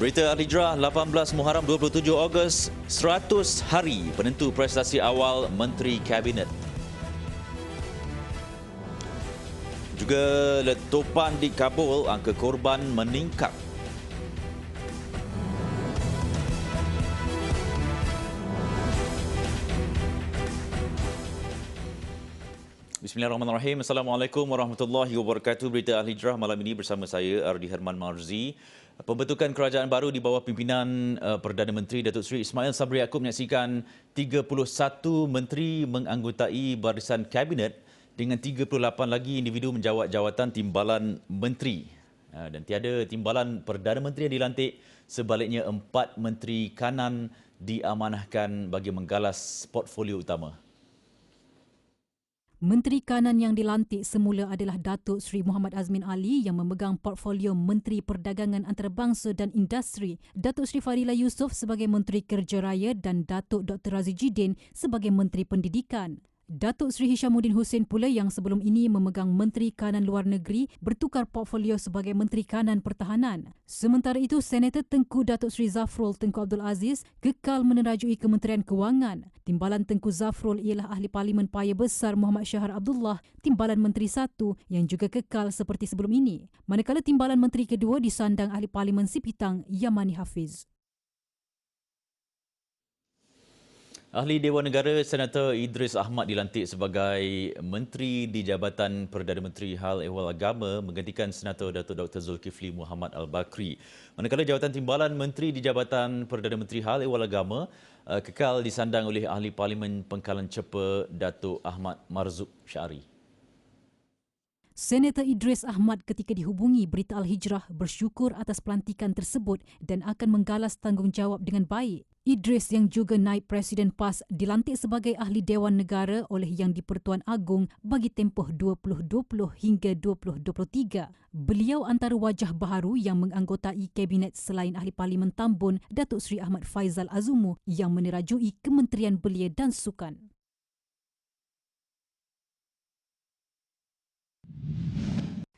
Berita Al-Hijrah 18 Muharram 27 Ogos 100 hari penentu prestasi awal Menteri Kabinet. Juga letupan di Kabul, angka korban meningkat. Bismillahirrahmanirrahim. Assalamualaikum warahmatullahi wabarakatuh. Berita Al-Hijrah malam ini bersama saya Ardi Herman Marzi. Pembentukan kerajaan baru di bawah pimpinan Perdana Menteri Datuk Seri Ismail Sabri Yaakob menyaksikan 31 menteri menganggotai barisan kabinet dengan 38 lagi individu menjawat jawatan timbalan menteri. Dan tiada timbalan Perdana Menteri yang dilantik, sebaliknya 4 menteri kanan diamanahkan bagi menggalas portfolio utama. Menteri Kanan yang dilantik semula adalah Datuk Seri Muhammad Azmin Ali yang memegang portfolio Menteri Perdagangan Antarabangsa dan Industri, Datuk Seri Fadila Yusof sebagai Menteri Kerja Raya dan Datuk Dr. Razi Jidin sebagai Menteri Pendidikan. Datuk Seri Hishamuddin Hussein pula yang sebelum ini memegang Menteri Kanan Luar Negeri bertukar portfolio sebagai Menteri Kanan Pertahanan. Sementara itu, Senator Tengku Datuk Seri Zafrul Tengku Abdul Aziz kekal menerajui Kementerian Kewangan. Timbalan Tengku Zafrul ialah Ahli Parlimen Paya Besar Muhammad Syahar Abdullah, Timbalan Menteri 1 yang juga kekal seperti sebelum ini. Manakala Timbalan Menteri kedua disandang Ahli Parlimen Sipitang Yamani Hafiz. Ahli Dewan Negara Senator Idris Ahmad dilantik sebagai Menteri di Jabatan Perdana Menteri Hal Ehwal Agama menggantikan Senator Datuk Dr. Zulkifli Muhammad Al-Bakri. Manakala jawatan timbalan Menteri di Jabatan Perdana Menteri Hal Ehwal Agama kekal disandang oleh Ahli Parlimen Pengkalan Cepa Datuk Ahmad Marzuq Syari. Senator Idris Ahmad ketika dihubungi Berita Al-Hijrah bersyukur atas pelantikan tersebut dan akan menggalas tanggungjawab dengan baik. Idris yang juga naib Presiden PAS dilantik sebagai Ahli Dewan Negara oleh Yang di-Pertuan Agong bagi tempoh 2020 hingga 2023. Beliau antara wajah baharu yang menganggotai Kabinet selain Ahli Parlimen Tambun Datuk Seri Ahmad Faizal Azumu yang menerajui Kementerian Belia dan Sukan.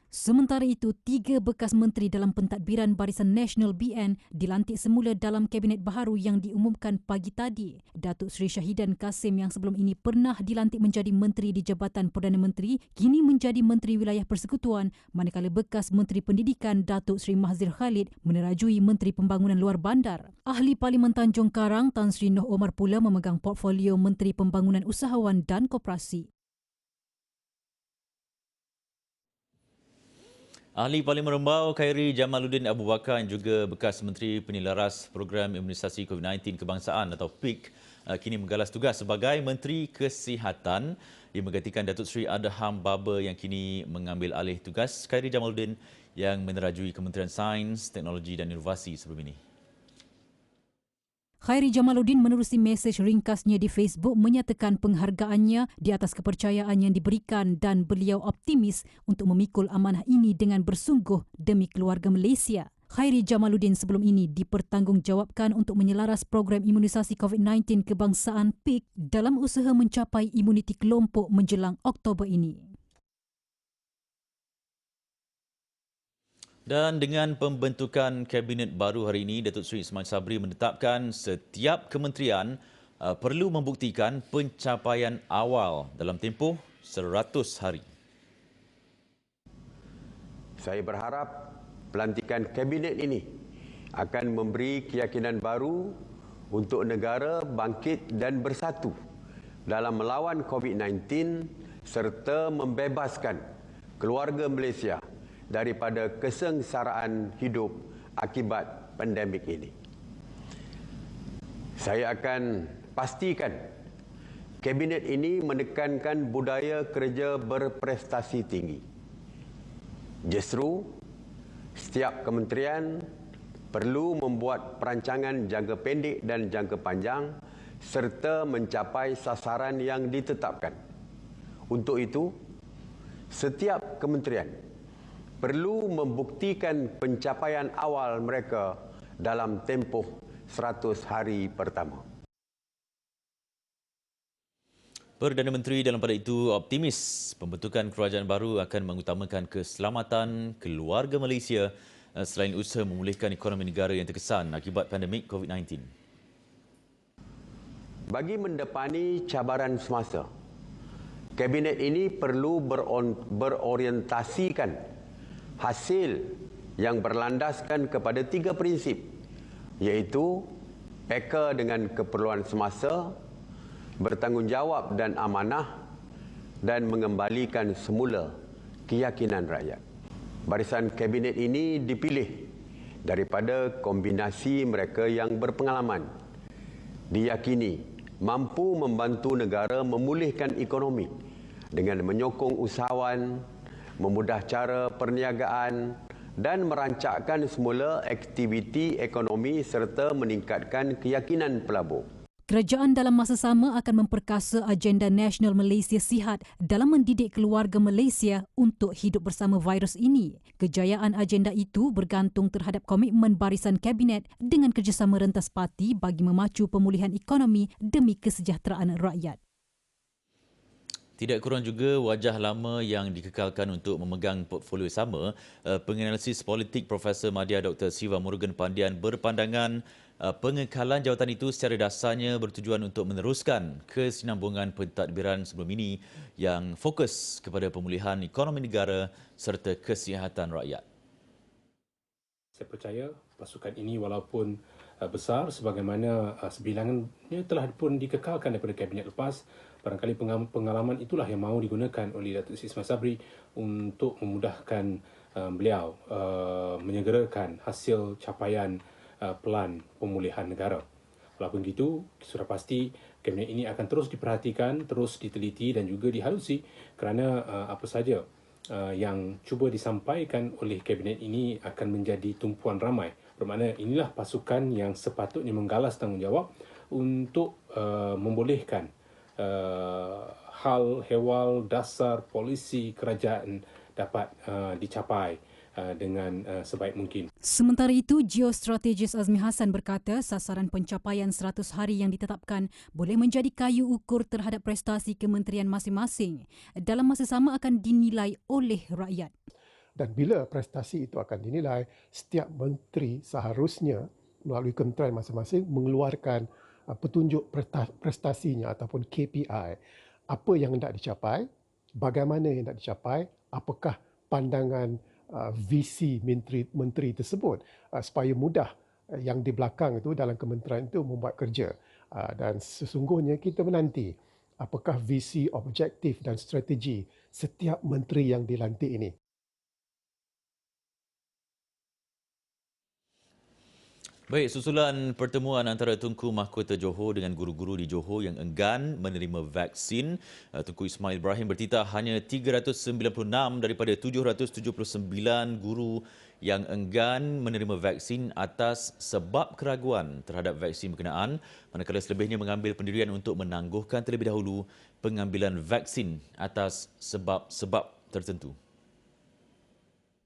Sementara itu, 3 bekas menteri dalam pentadbiran Barisan Nasional BN dilantik semula dalam kabinet baharu yang diumumkan pagi tadi. Datuk Seri Syahidan Kasim yang sebelum ini pernah dilantik menjadi menteri di Jabatan Perdana Menteri kini menjadi Menteri Wilayah Persekutuan, manakala bekas Menteri Pendidikan Datuk Seri Mahzir Khalid menerajui Menteri Pembangunan Luar Bandar. Ahli Parlimen Tanjung Karang Tan Sri Noh Omar pula memegang portfolio Menteri Pembangunan Usahawan dan Koperasi. Ahli Parlimen Rembau Khairi Jamaluddin Abu Bakar yang juga bekas Menteri Penyelaras Program Imunisasi COVID-19 Kebangsaan atau PIK kini menggalas tugas sebagai Menteri Kesihatan. Ia menggantikan Datuk Seri Adham Baba yang kini mengambil alih tugas Khairi Jamaluddin yang menerajui Kementerian Sains, Teknologi dan Inovasi sebelum ini. Khairi Jamaluddin menerusi mesej ringkasnya di Facebook menyatakan penghargaannya di atas kepercayaan yang diberikan dan beliau optimis untuk memikul amanah ini dengan bersungguh demi keluarga Malaysia. Khairi Jamaluddin sebelum ini dipertanggungjawabkan untuk menyelaras program imunisasi COVID-19 kebangsaan PIK dalam usaha mencapai imuniti kelompok menjelang Oktober ini. Dan dengan pembentukan kabinet baru hari ini, Datuk Seri Ismail Sabri menetapkan setiap kementerian perlu membuktikan pencapaian awal dalam tempoh 100 hari. Saya berharap pelantikan kabinet ini akan memberi keyakinan baru untuk negara bangkit dan bersatu dalam melawan COVID-19 serta membebaskan keluarga Malaysia daripada kesengsaraan hidup akibat pandemik ini. Saya akan pastikan kabinet ini menekankan budaya kerja berprestasi tinggi. Justru, setiap kementerian perlu membuat perancangan jangka pendek dan jangka panjang serta mencapai sasaran yang ditetapkan. Untuk itu, setiap kementerian perlu membuktikan pencapaian awal mereka dalam tempoh 100 hari pertama. Perdana Menteri dalam pada itu optimis pembentukan kerajaan baru akan mengutamakan keselamatan keluarga Malaysia selain usaha memulihkan ekonomi negara yang terkesan akibat pandemik COVID-19. Bagi mendepani cabaran semasa, Kabinet ini perlu berorientasikan hasil yang berlandaskan kepada 3 prinsip, iaitu peka dengan keperluan semasa, bertanggungjawab dan amanah, dan mengembalikan semula keyakinan rakyat. Barisan Kabinet ini dipilih daripada kombinasi mereka yang berpengalaman, diyakini mampu membantu negara memulihkan ekonomi dengan menyokong usahawan, memudah cara perniagaan dan merancangkan semula aktiviti ekonomi serta meningkatkan keyakinan pelabur. Kerajaan dalam masa sama akan memperkasa agenda Nasional Malaysia Sihat dalam mendidik keluarga Malaysia untuk hidup bersama virus ini. Kejayaan agenda itu bergantung terhadap komitmen barisan Kabinet dengan kerjasama rentas parti bagi memacu pemulihan ekonomi demi kesejahteraan rakyat. Tidak kurang juga wajah lama yang dikekalkan untuk memegang portfolio sama. Penganalisis politik Profesor Madya Dr. Siva Murugan Pandian berpandangan pengekalan jawatan itu secara dasarnya bertujuan untuk meneruskan kesinambungan pentadbiran sebelum ini yang fokus kepada pemulihan ekonomi negara serta kesihatan rakyat. Saya percaya pasukan ini walaupun besar sebagaimana sebilangannya telah pun dikekalkan daripada Kabinet lepas, barangkali pengalaman itulah yang mahu digunakan oleh Datuk Seri Ismail Sabri untuk memudahkan beliau menyegerakan hasil capaian pelan pemulihan negara. Walaupun begitu, sudah pasti Kabinet ini akan terus diperhatikan, terus diteliti dan juga dihalusi kerana apa saja yang cuba disampaikan oleh Kabinet ini akan menjadi tumpuan ramai. Bermakna inilah pasukan yang sepatutnya menggalas tanggungjawab untuk membolehkan hal hewal dasar polisi kerajaan dapat dicapai dengan sebaik mungkin. Sementara itu, Geostrategis Azmi Hassan berkata sasaran pencapaian 100 hari yang ditetapkan boleh menjadi kayu ukur terhadap prestasi kementerian masing-masing. Dalam masa sama akan dinilai oleh rakyat. Dan bila prestasi itu akan dinilai, setiap menteri seharusnya melalui kementerian masing-masing mengeluarkan petunjuk prestasinya ataupun KPI. Apa yang hendak dicapai, bagaimana yang hendak dicapai, apakah pandangan visi menteri tersebut supaya mudah yang di belakang itu dalam kementerian itu membuat kerja. Dan sesungguhnya kita menanti apakah visi, objektif dan strategi setiap menteri yang dilantik ini. Baik, susulan pertemuan antara Tunku Mahkota Johor dengan guru-guru di Johor yang enggan menerima vaksin, Tunku Ismail Ibrahim bertitah hanya 396 daripada 779 guru yang enggan menerima vaksin atas sebab keraguan terhadap vaksin berkenaan, manakala selebihnya mengambil pendirian untuk menangguhkan terlebih dahulu pengambilan vaksin atas sebab-sebab tertentu.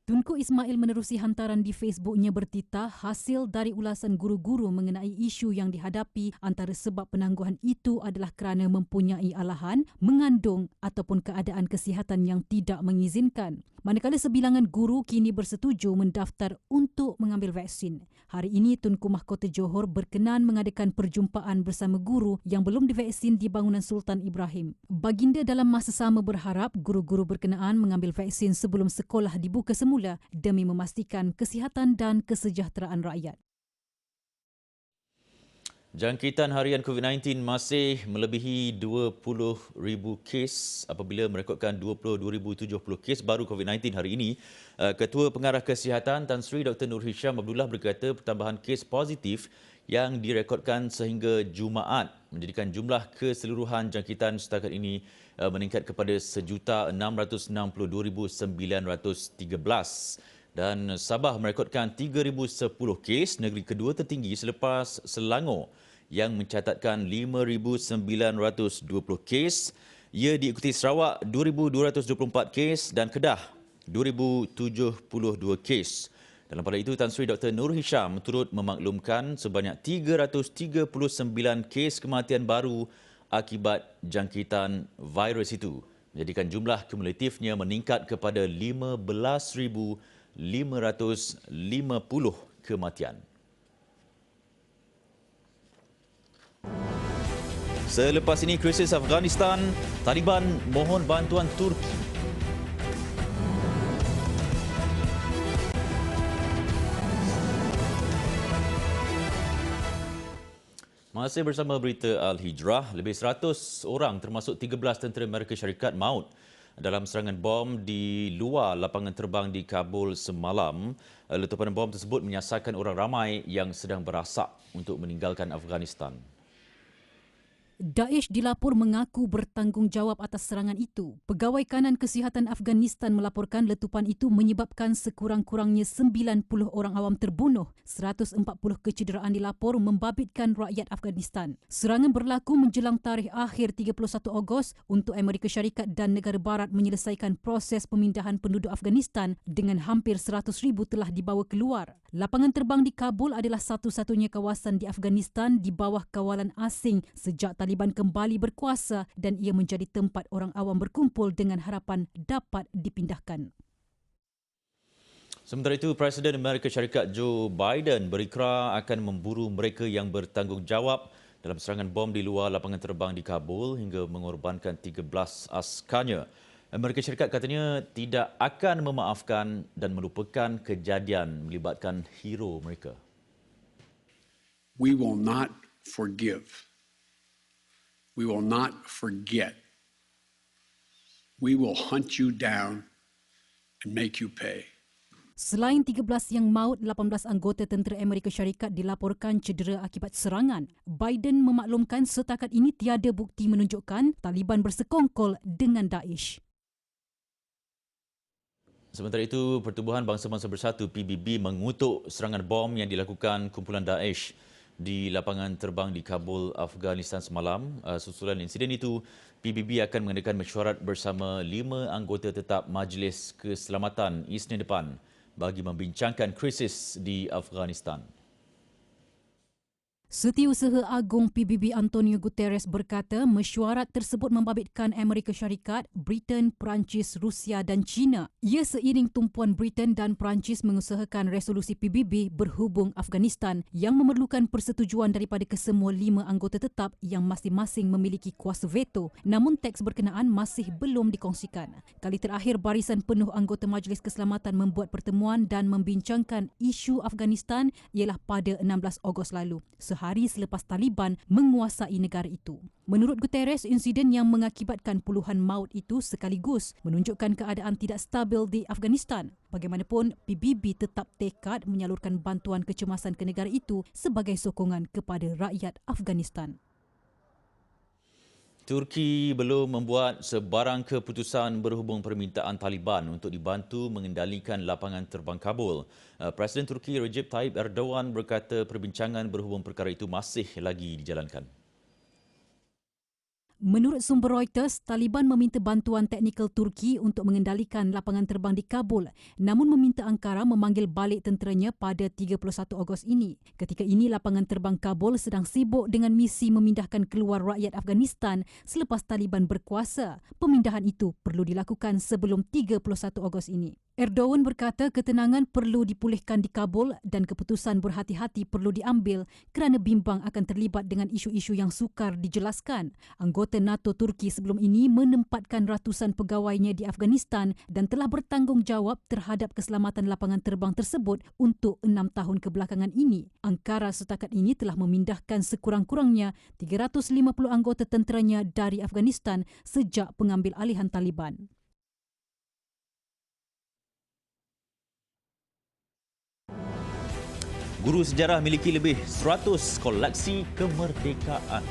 Tunku Ismail menerusi hantaran di Facebooknya bertitah hasil dari ulasan guru-guru mengenai isu yang dihadapi antara sebab penangguhan itu adalah kerana mempunyai alahan, mengandung ataupun keadaan kesihatan yang tidak mengizinkan. Manakala sebilangan guru kini bersetuju mendaftar untuk mengambil vaksin. Hari ini Tunku Mahkota Johor berkenan mengadakan perjumpaan bersama guru yang belum divaksin di bangunan Sultan Ibrahim. Baginda dalam masa sama berharap guru-guru berkenaan mengambil vaksin sebelum sekolah dibuka semula demi memastikan kesihatan dan kesejahteraan rakyat. Jangkitan harian COVID-19 masih melebihi 20,000 kes apabila merekodkan 22,070 kes baru COVID-19 hari ini. Ketua Pengarah Kesihatan Tan Sri Dr. Nur Hisham Abdullah berkata pertambahan kes positif yang direkodkan sehingga Jumaat menjadikan jumlah keseluruhan jangkitan setakat ini meningkat kepada 1,662,913 dan Sabah merekodkan 3,010 kes, negeri kedua tertinggi selepas Selangor yang mencatatkan 5,920 kes. Ia diikuti Sarawak 2,224 kes dan Kedah 2,072 kes. Dalam pada itu, Tan Sri Dr. Nur Hisham turut memaklumkan sebanyak 339 kes kematian baru akibat jangkitan virus itu, menjadikan jumlah kumulatifnya meningkat kepada 15,600 550 kematian. Selepas ini krisis Afghanistan, Taliban mohon bantuan Turki. Masih bersama berita Al-Hijrah, lebih 100 orang termasuk 13 tentera Amerika Syarikat maut dalam serangan bom di luar lapangan terbang di Kabul semalam. Letupan bom tersebut menyasarkan orang ramai yang sedang berasak untuk meninggalkan Afghanistan. Daesh dilapor mengaku bertanggungjawab atas serangan itu. Pegawai Kanan Kesihatan Afghanistan melaporkan letupan itu menyebabkan sekurang-kurangnya 90 orang awam terbunuh. 140 kecederaan dilapor membabitkan rakyat Afghanistan. Serangan berlaku menjelang tarikh akhir 31 Ogos untuk Amerika Syarikat dan negara barat menyelesaikan proses pemindahan penduduk Afghanistan dengan hampir 100,000 telah dibawa keluar. Lapangan terbang di Kabul adalah satu-satunya kawasan di Afghanistan di bawah kawalan asing sejak Taliban kembali berkuasa dan ia menjadi tempat orang awam berkumpul dengan harapan dapat dipindahkan. Sementara itu, Presiden Amerika Syarikat Joe Biden berikrar akan memburu mereka yang bertanggungjawab dalam serangan bom di luar lapangan terbang di Kabul hingga mengorbankan 13 askarnya. Amerika Syarikat katanya tidak akan memaafkan dan melupakan kejadian melibatkan hero mereka. We will not forgive. We will not forget. We will hunt you down and make you pay. Selain 13 yang maut, 18 anggota tentera Amerika Syarikat dilaporkan cedera akibat serangan. Biden memaklumkan setakat ini tiada bukti menunjukkan Taliban bersekongkol dengan Daesh. Sementara itu, Pertubuhan Bangsa-Bangsa Bersatu PBB mengutuk serangan bom yang dilakukan kumpulan Daesh di lapangan terbang di Kabul, Afghanistan semalam. Susulan insiden itu, PBB akan mengadakan mesyuarat bersama 5 anggota tetap Majlis Keselamatan Isnin depan bagi membincangkan krisis di Afghanistan. Setiausaha Agung PBB Antonio Guterres berkata mesyuarat tersebut membabitkan Amerika Syarikat, Britain, Perancis, Rusia dan China. Ia seiring tumpuan Britain dan Perancis mengusahakan resolusi PBB berhubung Afghanistan yang memerlukan persetujuan daripada kesemua 5 anggota tetap yang masing-masing memiliki kuasa veto. Namun teks berkenaan masih belum dikongsikan. Kali terakhir barisan penuh anggota Majlis Keselamatan membuat pertemuan dan membincangkan isu Afghanistan ialah pada 16 Ogos lalu, hari selepas Taliban menguasai negara itu. Menurut Guterres, insiden yang mengakibatkan puluhan maut itu sekaligus menunjukkan keadaan tidak stabil di Afghanistan. Bagaimanapun, PBB tetap tekad menyalurkan bantuan kecemasan ke negara itu sebagai sokongan kepada rakyat Afghanistan. Turki belum membuat sebarang keputusan berhubung permintaan Taliban untuk dibantu mengendalikan lapangan terbang Kabul. Presiden Turki Recep Tayyip Erdogan berkata perbincangan berhubung perkara itu masih lagi dijalankan. Menurut sumber Reuters, Taliban meminta bantuan teknikal Turki untuk mengendalikan lapangan terbang di Kabul, namun meminta Ankara memanggil balik tenteranya pada 31 Ogos ini. Ketika ini, lapangan terbang Kabul sedang sibuk dengan misi memindahkan keluar rakyat Afghanistan selepas Taliban berkuasa. Pemindahan itu perlu dilakukan sebelum 31 Ogos ini. Erdogan berkata ketenangan perlu dipulihkan di Kabul dan keputusan berhati-hati perlu diambil kerana bimbang akan terlibat dengan isu-isu yang sukar dijelaskan. Anggota NATO Turki sebelum ini menempatkan ratusan pegawainya di Afghanistan dan telah bertanggungjawab terhadap keselamatan lapangan terbang tersebut untuk 6 tahun kebelakangan ini. Ankara setakat ini telah memindahkan sekurang-kurangnya 350 anggota tenteranya dari Afghanistan sejak pengambil alihan Taliban. Guru sejarah miliki lebih 100 koleksi kemerdekaan.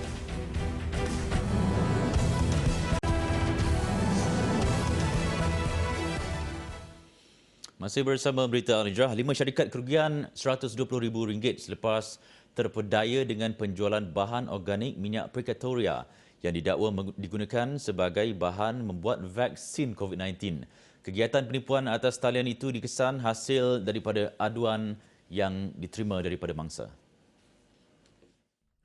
Masih bersama berita Al-Hijrah, 5 syarikat kerugian RM120,000 selepas terpedaya dengan penjualan bahan organik minyak Precatoria yang didakwa digunakan sebagai bahan membuat vaksin COVID-19. Kegiatan penipuan atas talian itu dikesan hasil daripada aduan yang diterima daripada mangsa.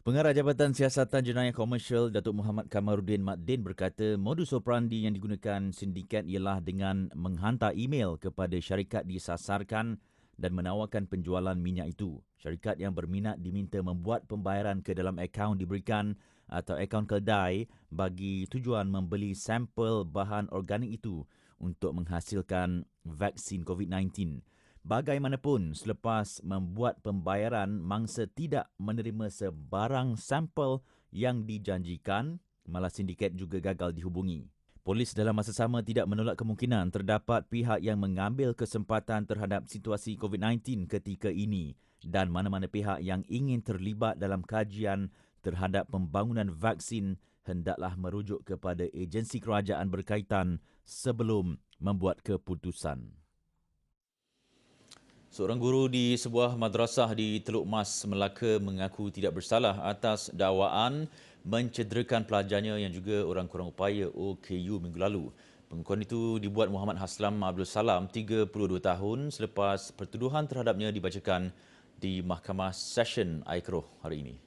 Pengarah Jabatan Siasatan Jenayah Komersial Datuk Muhammad Kamaruddin Mat Din berkata modus operandi yang digunakan sindiket ialah dengan menghantar email kepada syarikat disasarkan dan menawarkan penjualan minyak itu. Syarikat yang berminat diminta membuat pembayaran ke dalam akaun diberikan atau akaun kedai bagi tujuan membeli sampel bahan organik itu untuk menghasilkan vaksin COVID-19. Bagaimanapun, selepas membuat pembayaran, mangsa tidak menerima sebarang sampel yang dijanjikan, malah sindiket juga gagal dihubungi. Polis dalam masa sama tidak menolak kemungkinan terdapat pihak yang mengambil kesempatan terhadap situasi COVID-19 ketika ini dan mana-mana pihak yang ingin terlibat dalam kajian terhadap pembangunan vaksin hendaklah merujuk kepada agensi kerajaan berkaitan sebelum membuat keputusan. Seorang guru di sebuah madrasah di Teluk Mas, Melaka mengaku tidak bersalah atas dakwaan mencederakan pelajarnya yang juga orang kurang upaya OKU minggu lalu. Pengakuan itu dibuat Muhammad Haslam Abdul Salam, 32 tahun, selepas pertuduhan terhadapnya dibacakan di Mahkamah Session Aikroh hari ini.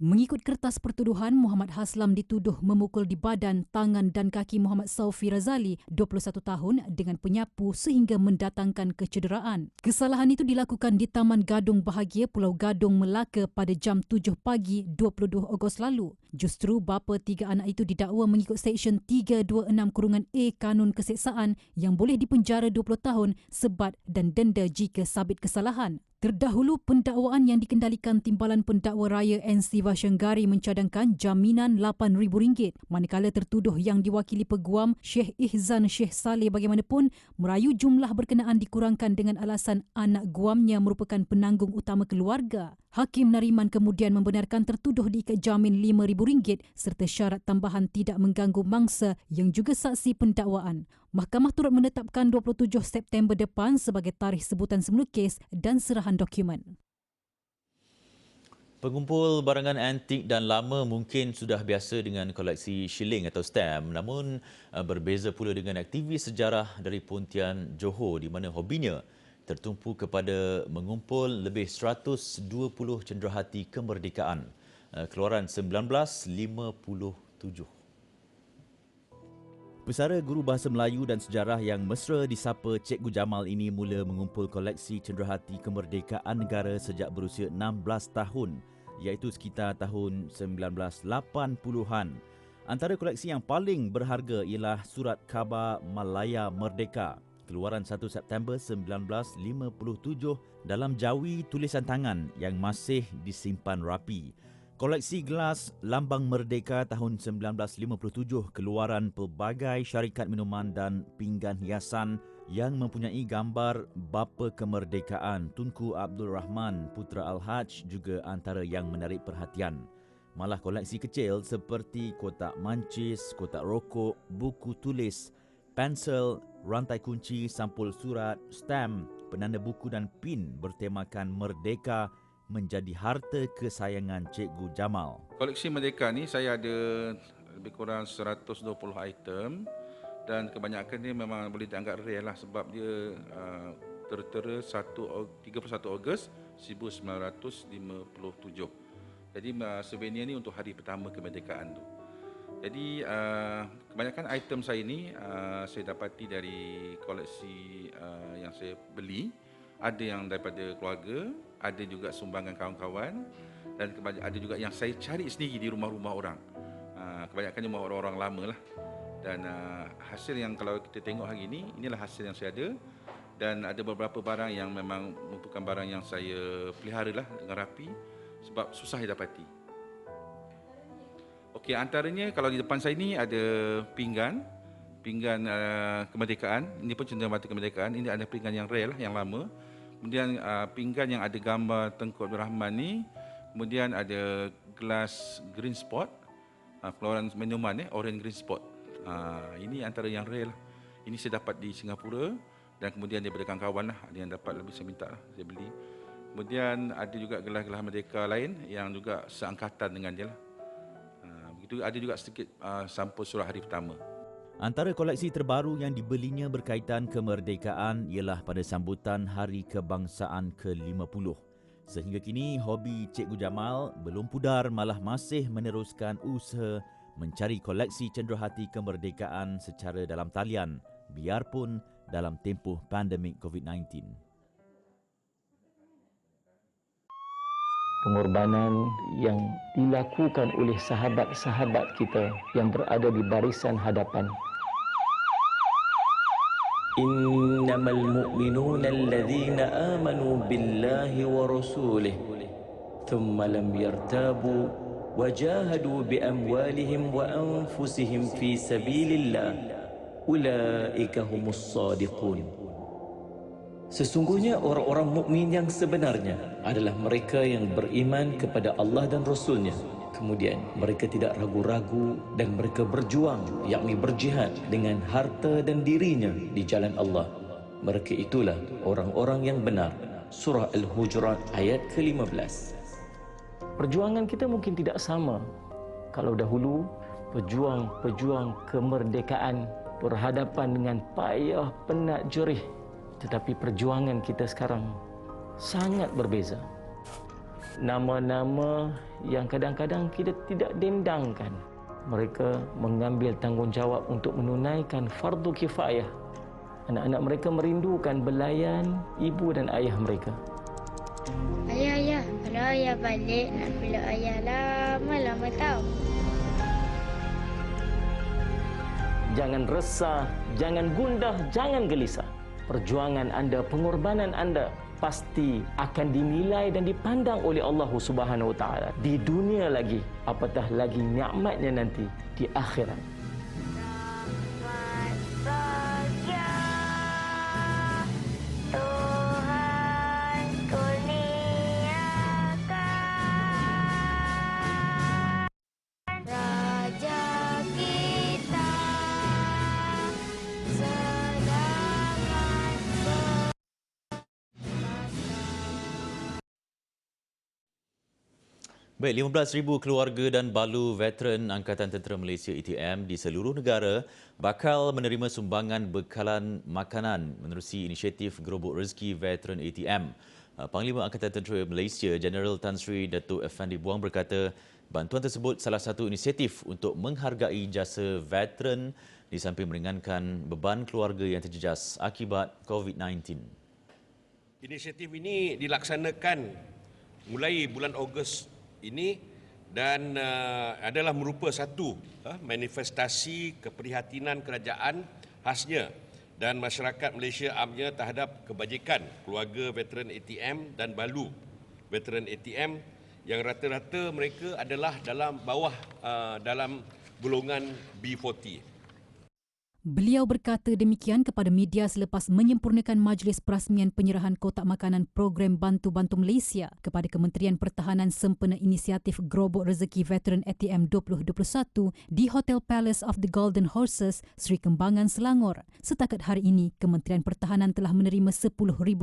Mengikut kertas pertuduhan, Muhammad Haslam dituduh memukul di badan, tangan dan kaki Muhammad Saufi Razali, 21 tahun, dengan penyapu sehingga mendatangkan kecederaan. Kesalahan itu dilakukan di Taman Gadung Bahagia, Pulau Gadung, Melaka pada jam 7 pagi 22 Ogos lalu. Justru bapa tiga anak itu didakwa mengikut Seksyen 326-A Kanun Keseksaan yang boleh dipenjara 20 tahun, sebat dan denda jika sabit kesalahan. Terdahulu, pendakwaan yang dikendalikan Timbalan Pendakwa Raya NC Vasyanggari mencadangkan jaminan RM8,000, manakala tertuduh yang diwakili peguam Syekh Ihzan Syekh Saleh bagaimanapun merayu jumlah berkenaan dikurangkan dengan alasan anak guamnya merupakan penanggung utama keluarga. Hakim Nariman kemudian membenarkan tertuduh diikat jamin RM5,000 serta syarat tambahan tidak mengganggu mangsa yang juga saksi pendakwaan. Mahkamah turut menetapkan 27 September depan sebagai tarikh sebutan semula kes dan serahan dokumen. Pengumpul barangan antik dan lama mungkin sudah biasa dengan koleksi shilling atau stamp, namun berbeza pula dengan aktivis sejarah dari Pontian Johor di mana hobinya tertumpu kepada mengumpul lebih 120 cenderahati kemerdekaan keluaran 1957. Pesara Guru Bahasa Melayu dan Sejarah yang mesra disapa Cikgu Jamal ini mula mengumpul koleksi cenderahati kemerdekaan negara sejak berusia 16 tahun, iaitu sekitar tahun 1980-an. Antara koleksi yang paling berharga ialah Surat Khabar Malaya Merdeka, keluaran 1 September 1957 dalam jawi tulisan tangan yang masih disimpan rapi. Koleksi gelas Lambang Merdeka tahun 1957, keluaran pelbagai syarikat minuman dan pinggan hiasan yang mempunyai gambar bapa kemerdekaan Tunku Abdul Rahman Putra Al-Haj juga antara yang menarik perhatian. Malah koleksi kecil seperti kotak mancis, kotak rokok, buku tulis, pensel, rantai kunci, sampul surat, stamp, penanda buku dan pin bertemakan Merdeka menjadi harta kesayangan Cikgu Jamal. Koleksi Merdeka ni saya ada lebih kurang 120 item dan kebanyakan ni memang boleh dianggap rare lah sebab dia tertera 31 Ogos 1957. Jadi souvenir ni untuk hari pertama kemerdekaan tu. Jadi kebanyakan item saya ni saya dapati dari koleksi yang saya beli. Ada yang daripada keluarga, ada juga sumbangan kawan-kawan dan ada juga yang saya cari sendiri di rumah-rumah orang. Kebanyakannya rumah orang-orang lama lah. Dan hasil yang kalau kita tengok hari ini, inilah hasil yang saya ada. Dan ada beberapa barang yang memang merupakan barang yang saya pelihara lah dengan rapi sebab susah didapati. Okey, antaranya kalau di depan saya ni ada pinggan kemerdekaan. Ini pun cenderamata kemerdekaan. Ini ada pinggan yang rare lah, yang lama. Kemudian pinggan yang ada gambar Tengku Abdul Rahman ni. Kemudian ada gelas Green Spot, keluaran minuman Orange Green Spot. Ini antara yang rare lah. Ini saya dapat di Singapura dan kemudian daripada kawan-kawan lah. Ada yang dapat lebih saya minta lah, saya beli. Kemudian ada juga gelas-gelas merdeka lain yang juga seangkatan dengan dia lah. Begitu ada juga sedikit sampul surah hari pertama. Antara koleksi terbaru yang dibelinya berkaitan kemerdekaan ialah pada sambutan Hari Kebangsaan ke-50. Sehingga kini, hobi Cikgu Jamal belum pudar malah masih meneruskan usaha mencari koleksi cenderahati kemerdekaan secara dalam talian, biarpun dalam tempoh pandemik COVID-19. Pengorbanan yang dilakukan oleh sahabat-sahabat kita yang berada di barisan hadapan. Innamal mu'minuna alladhina amanu billahi wa rasulih thumma lam yartabu wajahadu bi amwalihim wa anfusihim fi sabilillah ulaika humus shadiqun. Sesungguhnya orang-orang mukmin yang sebenarnya adalah mereka yang beriman kepada Allah dan Rasul-Nya. Kemudian mereka tidak ragu-ragu dan mereka berjuang, yakni berjihad dengan harta dan dirinya di jalan Allah. Mereka itulah orang-orang yang benar. Surah Al-Hujurat ayat ke-15. Perjuangan kita mungkin tidak sama. Kalau dahulu pejuang-pejuang kemerdekaan berhadapan dengan payah, penat, jerih. Tetapi perjuangan kita sekarang sangat berbeza. Nama-nama yang kadang-kadang kita tidak dendangkan. Mereka mengambil tanggungjawab untuk menunaikan fardu kifayah. Anak-anak mereka merindukan belayan ibu dan ayah mereka. Ayah, kalau ayah balik nak peluk ayah lama-lama tau. Jangan resah, jangan gundah, jangan gelisah. Perjuangan anda, pengorbanan anda pasti akan dinilai dan dipandang oleh Allah Subhanahu Wa Taala di dunia lagi, apatah lagi nikmatnya nanti di akhirat. Baik, 15,000 keluarga dan balu veteran Angkatan Tentera Malaysia ATM di seluruh negara bakal menerima sumbangan bekalan makanan menerusi inisiatif Gerobok Rezeki Veteran ATM. Panglima Angkatan Tentera Malaysia Jeneral Tan Sri Datuk Effendi Buang berkata bantuan tersebut salah satu inisiatif untuk menghargai jasa veteran di samping meringankan beban keluarga yang terjejas akibat COVID-19. Inisiatif ini dilaksanakan mulai bulan Ogos ini dan adalah merupakan satu manifestasi keprihatinan kerajaan khasnya dan masyarakat Malaysia amnya terhadap kebajikan keluarga veteran ATM dan balu veteran ATM yang rata-rata mereka adalah dalam golongan B40. Beliau berkata demikian kepada media selepas menyempurnakan majlis perasmian penyerahan kotak makanan program Bantu-Bantu Malaysia kepada Kementerian Pertahanan sempena inisiatif Gerobok Rezeki Veteran ATM 2021 di Hotel Palace of the Golden Horses, Sri Kembangan, Selangor. Setakat hari ini, Kementerian Pertahanan telah menerima 10,000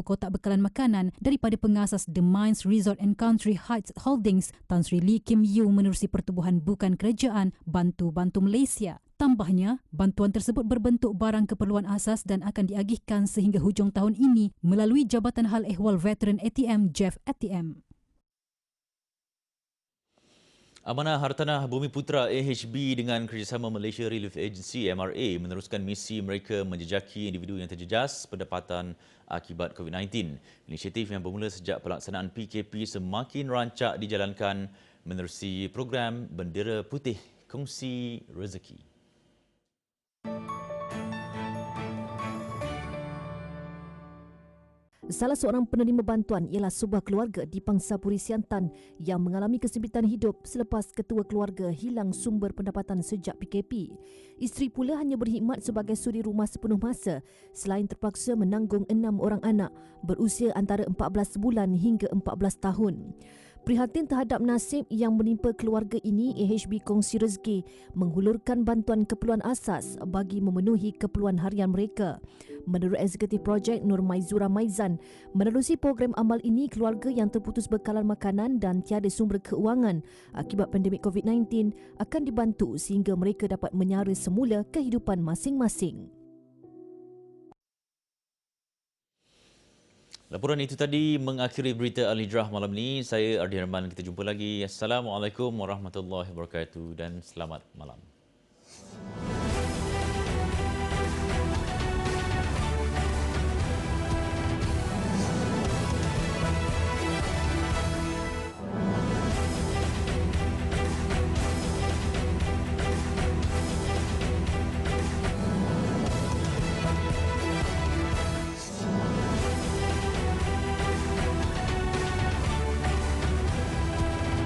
kotak bekalan makanan daripada pengasas The Mines Resort and Country Heights Holdings, Tan Sri Lee Kim Yew menerusi Pertubuhan Bukan Kerajaan Bantu-Bantu Malaysia. Tambahnya, bantuan tersebut berbentuk barang keperluan asas dan akan diagihkan sehingga hujung tahun ini melalui Jabatan Hal Ehwal Veteran ATM, JEV ATM. Amanah Hartanah Bumi Putra AHB dengan kerjasama Malaysia Relief Agency MRA meneruskan misi mereka menjejaki individu yang terjejas pendapatan akibat COVID-19. Inisiatif yang bermula sejak pelaksanaan PKP semakin rancak dijalankan menerusi program Bendera Putih Kongsi Rezeki. Salah seorang penerima bantuan ialah sebuah keluarga di Pangsapuri Siantan yang mengalami kesempitan hidup selepas ketua keluarga hilang sumber pendapatan sejak PKP. Isteri pula hanya berkhidmat sebagai suri rumah sepenuh masa selain terpaksa menanggung 6 orang anak berusia antara 14 bulan hingga 14 tahun. Prihatin terhadap nasib yang menimpa keluarga ini, AHB Kongsi Rezeki menghulurkan bantuan keperluan asas bagi memenuhi keperluan harian mereka. Menurut Eksekutif Projek Nur Maizura Maizan, menerusi program amal ini, keluarga yang terputus bekalan makanan dan tiada sumber keuangan akibat pandemik COVID-19 akan dibantu sehingga mereka dapat menyara semula kehidupan masing-masing. Laporan itu tadi mengakhiri berita Al-Hijrah malam ini. Saya Ardi Herman. Kita jumpa lagi. Assalamualaikum warahmatullahi wabarakatuh dan selamat malam.